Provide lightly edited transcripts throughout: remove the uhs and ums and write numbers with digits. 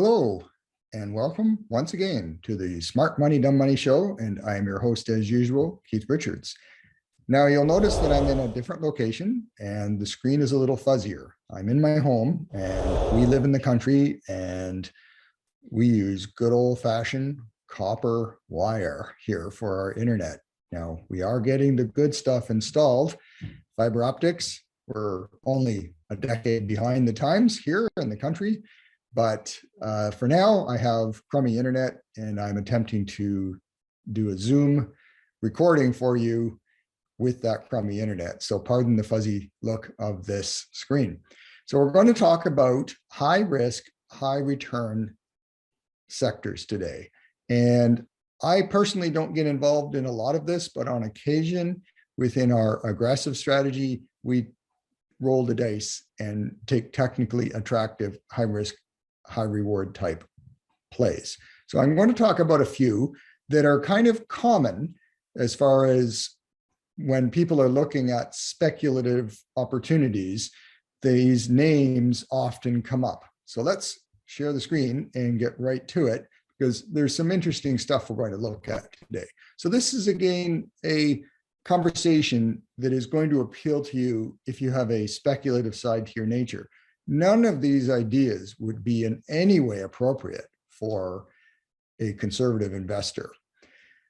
Hello, and welcome once again to the Smart Money, Dumb Money show. And I am your host, as usual, Keith Richards. Now, you'll notice that I'm in a different location and the screen is a little fuzzier. I'm in my home and we live in the country and we use good old-fashioned copper wire here for our internet. Now, we are getting the good stuff installed. Fiber optics, we're only a decade behind the times here in the country. But for now, I have crummy internet and I'm attempting to do a Zoom recording for you with that crummy internet. So pardon the fuzzy look of this screen. So we're going to talk about high risk, high return sectors today. And I personally don't get involved in a lot of this, but on occasion within our aggressive strategy, we roll the dice and take technically attractive, high risk, high reward type plays. So I'm going to talk about a few that are kind of common as far as when people are looking at speculative opportunities, these names often come up. So let's share the screen and get right to it because there's some interesting stuff we're going to look at today. So this is again a conversation that is going to appeal to you if you have a speculative side to your nature. None of these ideas would be in any way appropriate for a conservative investor.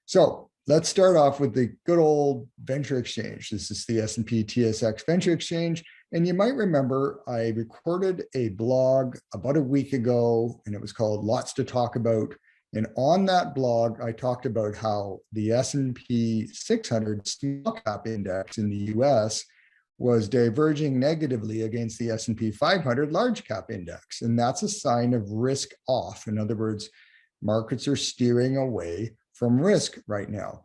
So let's start off with the good old venture exchange. This is the S&P TSX Venture Exchange. And you might remember I recorded a blog about a week ago, and it was called Lots to Talk About. And on that blog, I talked about how the S&P 600 small cap index in the US was diverging negatively against the S&P 500 large cap index. And that's a sign of risk off. In other words, markets are steering away from risk right now.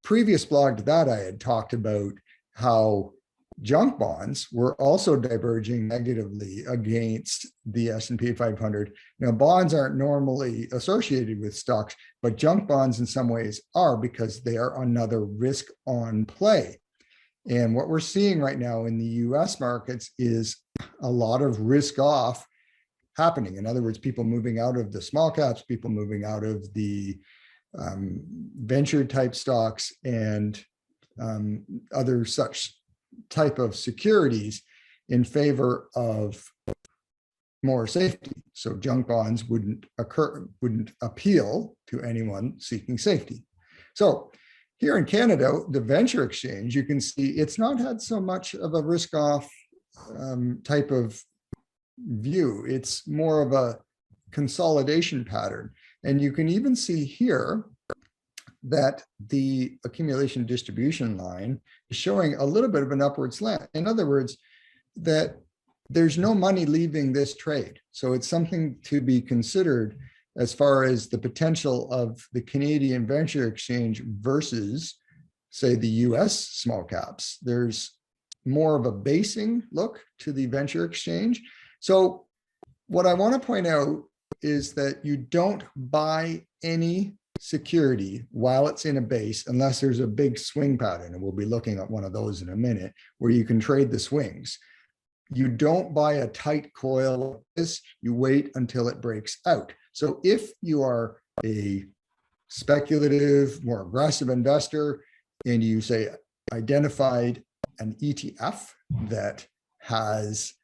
Previous blog to that, I had talked about how junk bonds were also diverging negatively against the S&P 500. Now, bonds aren't normally associated with stocks, but junk bonds in some ways are because they are another risk on play. And what we're seeing right now in the US markets is a lot of risk off happening. In other words, people moving out of the small caps, people moving out of the venture type stocks and other such type of securities in favor of more safety. So junk bonds wouldn't appeal to anyone seeking safety. So here in Canada, the venture exchange, you can see it's not had so much of a risk off type of view. It's more of a consolidation pattern. And you can even see here that the accumulation distribution line is showing a little bit of an upward slant. In other words, that there's no money leaving this trade. So it's something to be considered as far as the potential of the Canadian Venture Exchange versus, say, the US small caps. There's more of a basing look to the Venture Exchange. So what I want to point out is that you don't buy any security while it's in a base unless there's a big swing pattern, and we'll be looking at one of those in a minute, where you can trade the swings. You don't buy a tight coil like this, you wait until it breaks out. So if you are a speculative, more aggressive investor, and you say identified an ETF that has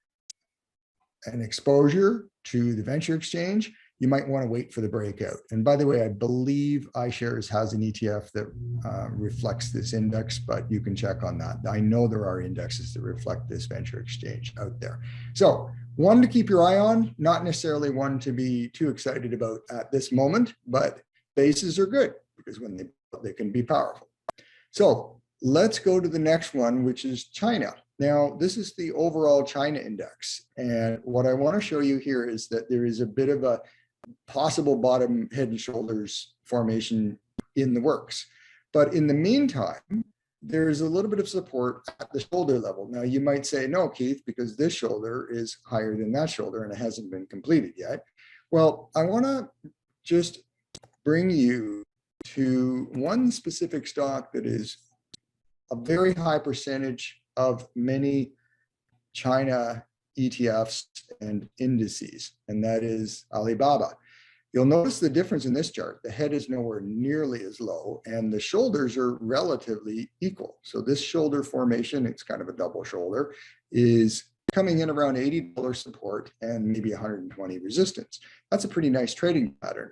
an exposure to the venture exchange, you might want to wait for the breakout. And by the way, I believe iShares has an ETF that reflects this index, but you can check on that. I know there are indexes that reflect this venture exchange out there. So one to keep your eye on, not necessarily one to be too excited about at this moment, but bases are good because when they can be powerful. So let's go to the next one, which is China. Now, this is the overall China index. And what I want to show you here is that there is a bit of a possible bottom head and shoulders formation in the works. But in the meantime, there's a little bit of support at the shoulder level. Now, you might say, no, Keith, because this shoulder is higher than that shoulder and it hasn't been completed yet. Well, I want to just bring you to one specific stock that is a very high percentage of many China ETFs and indices, and that is Alibaba. You'll notice the difference in this chart. The head is nowhere nearly as low, and the shoulders are relatively equal. So this shoulder formation, it's kind of a double shoulder, is coming in around $80 support and maybe 120 resistance. That's a pretty nice trading pattern.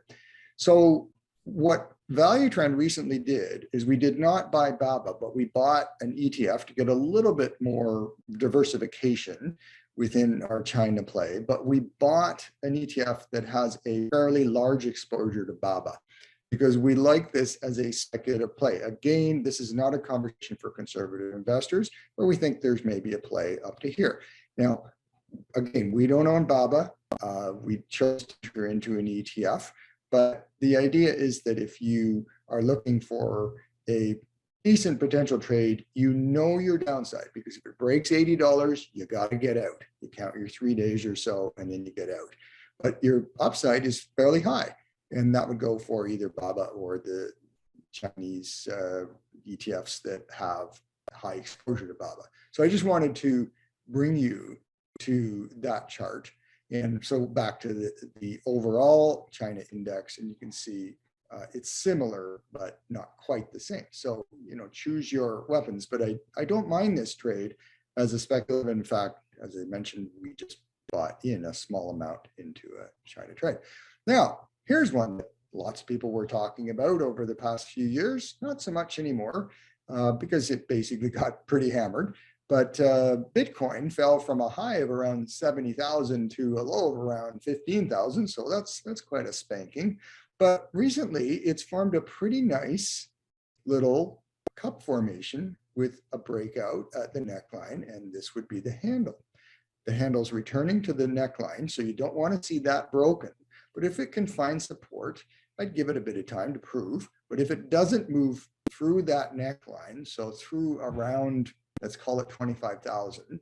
So what Value Trend recently did is we did not buy BABA, but we bought an ETF to get a little bit more diversification within our China play, but we bought an ETF that has a fairly large exposure to BABA because we like this as a speculative play. Again, this is not a conversation for conservative investors, but we think there's maybe a play up to here. Now, again, we don't own BABA. We chose to enter into an ETF, but the idea is that if you are looking for a decent potential trade, you know your downside, because if it breaks $80, you got to get out. You count your 3 days or so, and then you get out. But your upside is fairly high, and that would go for either BABA or the Chinese ETFs that have high exposure to BABA. So I just wanted to bring you to that chart. And so back to the overall China index, and you can see it's similar, but not quite the same. So, choose your weapons, but I don't mind this trade as a speculative. In fact, as I mentioned, we just bought in a small amount into a China trade. Now, here's one that lots of people were talking about over the past few years, not so much anymore because it basically got pretty hammered. But Bitcoin fell from a high of around 70,000 to a low of around 15,000. So that's quite a spanking. But recently, it's formed a pretty nice little cup formation with a breakout at the neckline, and this would be the handle. The handle's returning to the neckline, so you don't want to see that broken. But if it can find support, I'd give it a bit of time to prove. But if it doesn't move through that neckline, so through around, let's call it 25,000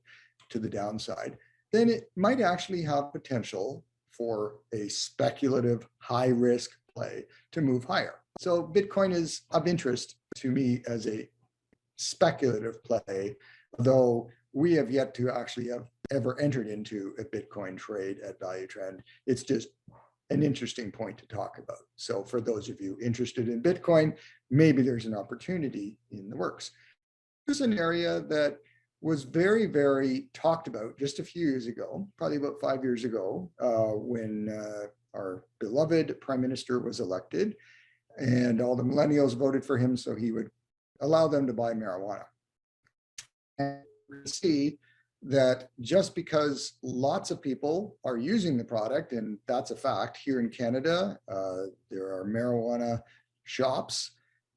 to the downside, then it might actually have potential for a speculative high risk play to move higher. So Bitcoin is of interest to me as a speculative play, though we have yet to actually have ever entered into a Bitcoin trade at Value Trend. It's just an interesting point to talk about. So for those of you interested in Bitcoin, maybe there's an opportunity in the works. Here's an area that was very, very talked about just a few years ago, probably about 5 years ago, when our beloved prime minister was elected, and all the millennials voted for him so he would allow them to buy marijuana. And you see that just because lots of people are using the product, and that's a fact, here in Canada, there are marijuana shops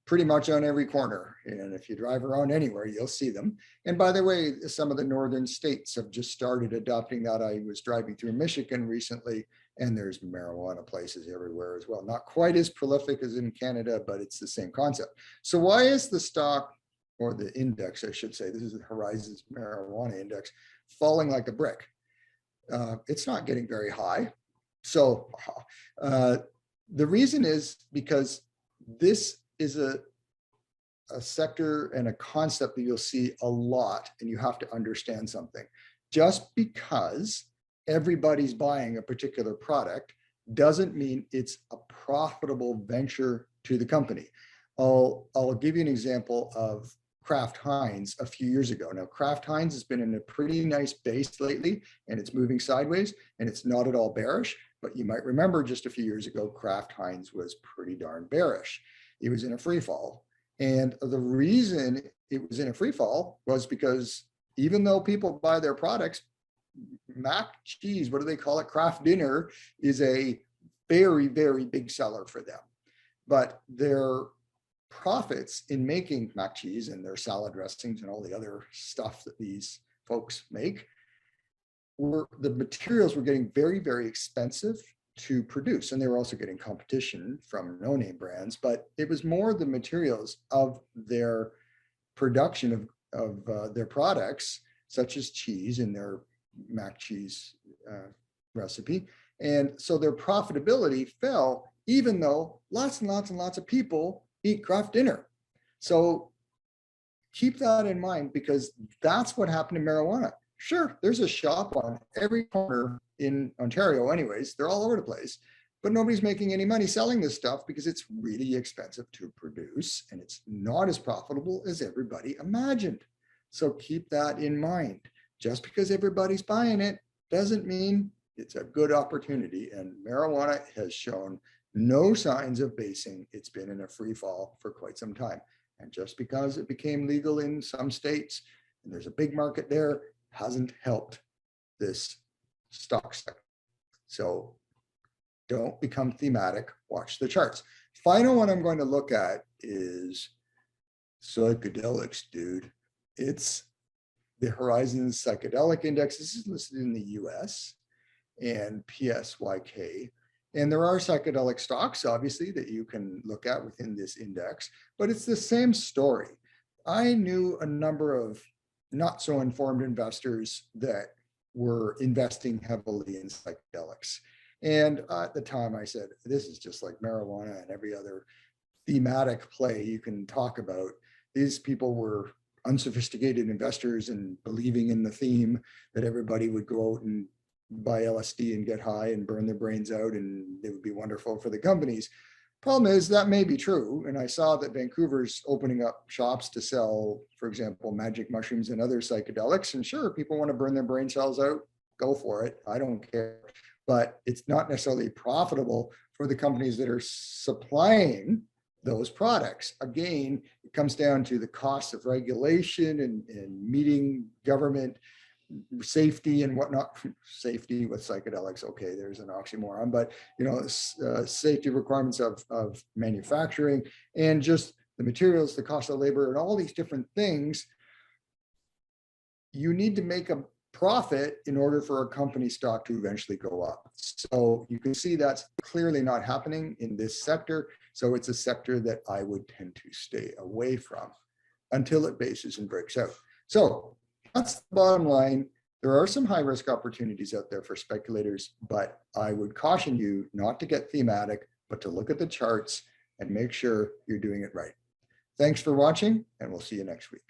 pretty much on every corner. And if you drive around anywhere, you'll see them. And by the way, some of the northern states have just started adopting that. I was driving through Michigan recently, and there's marijuana places everywhere as well. Not quite as prolific as in Canada, but it's the same concept. So why is the stock, or the index, I should say, this is the Horizons Marijuana Index, falling like a brick? It's not getting very high. So the reason is because this is a sector and a concept that you'll see a lot, and you have to understand something. Just because everybody's buying a particular product doesn't mean it's a profitable venture to the company. I'll give you an example of Kraft Heinz a few years ago. Now, Kraft Heinz has been in a pretty nice base lately, and it's moving sideways, and it's not at all bearish, but you might remember just a few years ago, Kraft Heinz was pretty darn bearish. It was in a free fall. And the reason it was in a free fall was because even though people buy their products, mac cheese, what do they call it? Kraft Dinner is a very, very big seller for them. But their profits in making mac cheese and their salad dressings and all the other stuff that these folks make, the materials were getting very, very expensive to produce. And they were also getting competition from no-name brands, but it was more the materials of their production of their products, such as cheese in their mac cheese recipe. And so their profitability fell, even though lots and lots and lots of people eat Kraft Dinner. So keep that in mind, because that's what happened to marijuana. Sure, there's a shop on every corner in Ontario anyways. They're all over the place, but nobody's making any money selling this stuff because it's really expensive to produce and it's not as profitable as everybody imagined. So keep that in mind. Just because everybody's buying it doesn't mean it's a good opportunity. And marijuana has shown no signs of basing. It's been in a free fall for quite some time. And just because it became legal in some states and there's a big market there, hasn't helped this stock sector. So don't become thematic, watch the charts. Final one I'm going to look at is psychedelics, dude. It's the Horizon Psychedelic Index. This is listed in the US and PSYK. And there are psychedelic stocks, obviously, that you can look at within this index, but it's the same story. I knew a number of not so informed investors that were investing heavily in psychedelics. And at the time I said, this is just like marijuana and every other thematic play you can talk about. These people were unsophisticated investors and believing in the theme that everybody would go out and buy LSD and get high and burn their brains out and it would be wonderful for the companies. Problem is that may be true. And I saw that Vancouver's opening up shops to sell, for example, magic mushrooms and other psychedelics. And sure, people want to burn their brain cells out, go for it. I don't care. But it's not necessarily profitable for the companies that are supplying those products. Again, it comes down to the cost of regulation and meeting government safety and whatnot. Safety with psychedelics, okay, there's an oxymoron, but safety requirements of manufacturing and just the materials, the cost of labor, and all these different things. You need to make a profit in order for a company stock to eventually go up. So you can see that's clearly not happening in this sector. So it's a sector that I would tend to stay away from until it bases and breaks out. So that's the bottom line. There are some high risk opportunities out there for speculators, but I would caution you not to get thematic, but to look at the charts and make sure you're doing it right. Thanks for watching, and we'll see you next week.